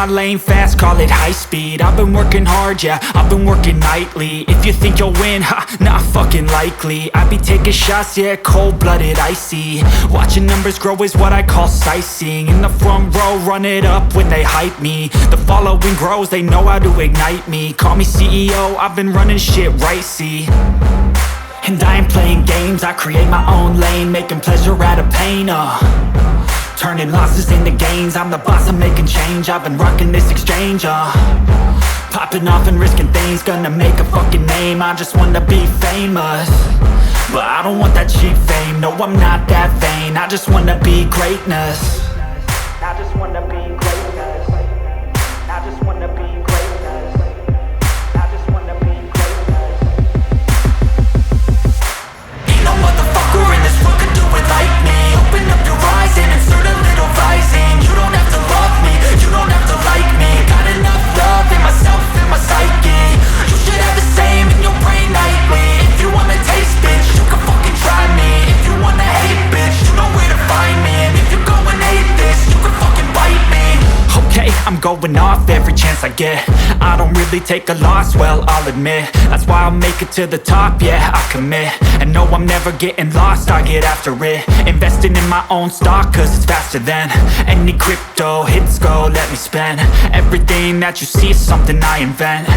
lane fast, call it high speed. I've been working hard, yeah, I've been working nightly. If you think you'll win, ha, not fucking likely. I be taking shots, yeah, cold-blooded, icy. Watching numbers grow is what I call sightseeing. In the front row, run it up when they hype me. The following grows, they know how to ignite me. Call me CEO, I've been running shit right, see. And I ain't playing games, I create my own lane, making pleasure out of pain, turning losses into gains. I'm the boss, I'm making change. I've been rocking this exchange, popping off and risking things. Gonna make a fucking name, I just wanna be famous. But I don't want that cheap fame, no, I'm not that vain. I just wanna be greatness. I just wanna be greatness. I just wanna be greatness. I just wanna be greatness. Ain't no motherfucker in this world could do it like me. Open up your eyes and insert a little rising. You don't have to love me, you don't have to like me. Got enough love in myself, in my psyche. You should have the same in your brain nightly. If you wanna taste, bitch, you can fucking try me. If you wanna hate, bitch, you know where to find me. And if you go and hate this, you can fucking bite me. Okay, I'm going off every chance I get. I don't really take a loss, well, I'll admit. That's why I'll make it to the top, yeah, I commit. And no, I'm never getting lost, I get after it. Investing in my own stock, cause it's faster than any crypto hits go, let me spend. Everything that you see is something I invent.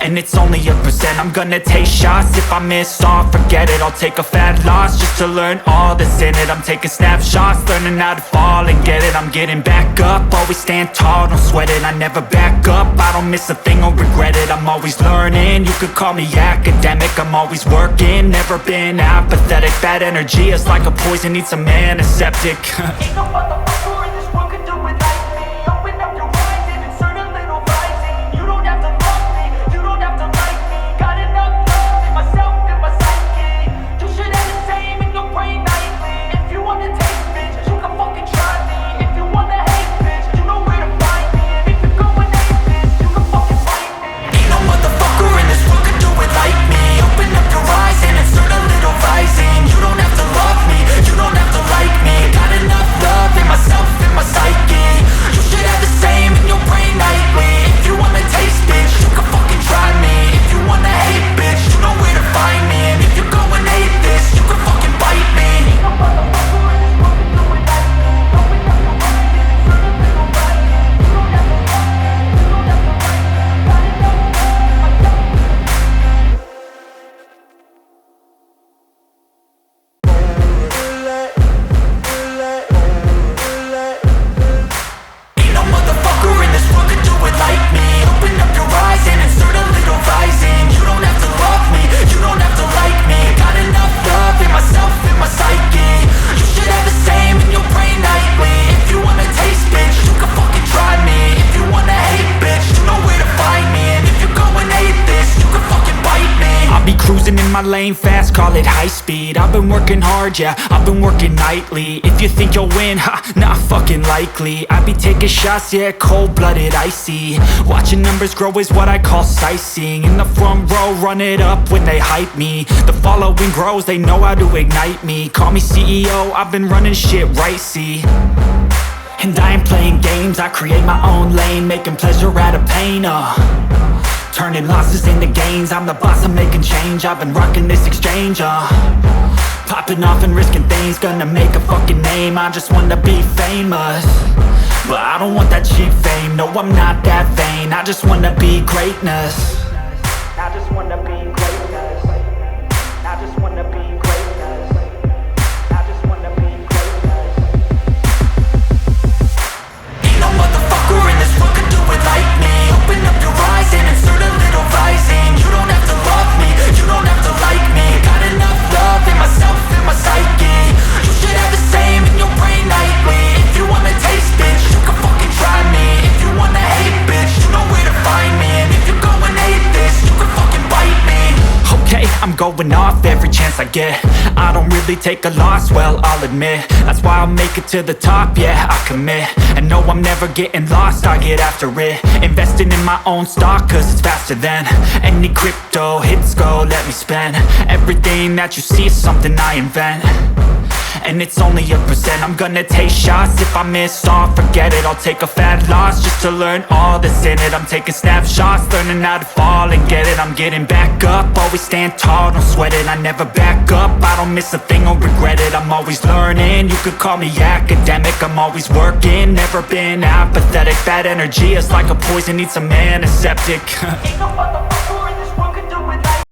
And it's only a percent. I'm gonna take shots. If I miss all, forget it. I'll take a fat loss just to learn all that's in it. I'm taking snapshots, learning how to fall and get it. I'm getting back up, always stand tall, don't sweat it. I never back up, I don't miss a thing or regret it. I'm always learning, you could call me academic. I'm always working, never been apathetic. Bad energy is like a poison, needs some antiseptic. Ain't no motherfucker in this world could do it like me. Open up your eyes and insert a little rising. You don't have to love me, you don't have to like me. Got enough love in myself, in my psyche. You should have the same in your brain nightly. If you wanna taste, bitch, you can fucking try me. If you wanna hate, bitch, you know where to find me. And if you go and hate this, you can fucking fight me. Ain't no motherfucker in this world could do it like me. Open up your eyes and insert a little rising. You don't have to love me, you don't have to like me. Got enough love in myself, in my psyche. You should have the same in your brain nightly. If you wanna taste, bitch, you can fucking try me. If you wanna hate, bitch, you know where to find me. And if you go and hate this, you can fucking bite me. Ain't no motherfucker in this world could do it like me. Open up your eyes and insert a little rising. You don't have to love me, you don't have to like me. Got enough love in myself. Ain't no motherfucker in this world could do it like me. Open up your eyes and insert a little rising. You don't have to love me, you don't have to like me. Got enough love in myself, in my psyche. You should have the same in your brain nightly. If you wanna taste, bitch, you can fucking try me. If you wanna hate, bitch, you know where to find me. And if you go and hate this, you can fucking bite me. I'll be cruising in my lane fast, call it high speed. I've been working hard, yeah, I've been working nightly. If you think you'll win, ha, not fucking likely. I be taking shots, yeah, cold-blooded, icy. Watching numbers grow is what I call sightseeing. In the front row, run it up when they hype me. The following grows, they know how to ignite me. Call me CEO, I've been running shit right, see. And I ain't playing games, I create my own lane, making pleasure out of pain, turning losses into gains. I'm the boss, I'm making change. I've been rocking this exchange, popping off and risking things. Gonna make a fucking name, I just wanna be famous. But I don't want that cheap fame, no, I'm not that vain. I just wanna be greatness. I just wanna be greatness. I just wanna be greatness. I just wanna be greatness. Ain't no motherfucker in this world could do it like me. Open up your eyes and insert a little rising. You don't have to love me, you don't have to like me. Got enough love in myself, in my psyche. You should have the same in your brain nightly. If you wanna taste, bitch, you can fucking try me. If you wanna hate, bitch, you know where to find me. And if you go and hate this, you can fucking bite me. Okay, I'm going off every chance I get. I don't really take a loss, well, I'll admit. That's why I'll make it to the top, yeah, I commit. And no, I'm never getting lost, I get after it. Investing in my own stock, cause it's faster than any crypto hits go, let me spend. Everything that you see is something I invent. and it's only a percent. I'm gonna take shots, if I miss all, forget it. I'll take a fat loss just to learn all that's in it. I'm taking snapshots, learning how to fall and get it. I'm getting back up, always stand tall, don't sweat it. I never back up, I don't miss a thing or regret it. I'm always learning, you could call me academic. I'm always working, never been apathetic. Bad energy is like a poison, needs a antiseptic.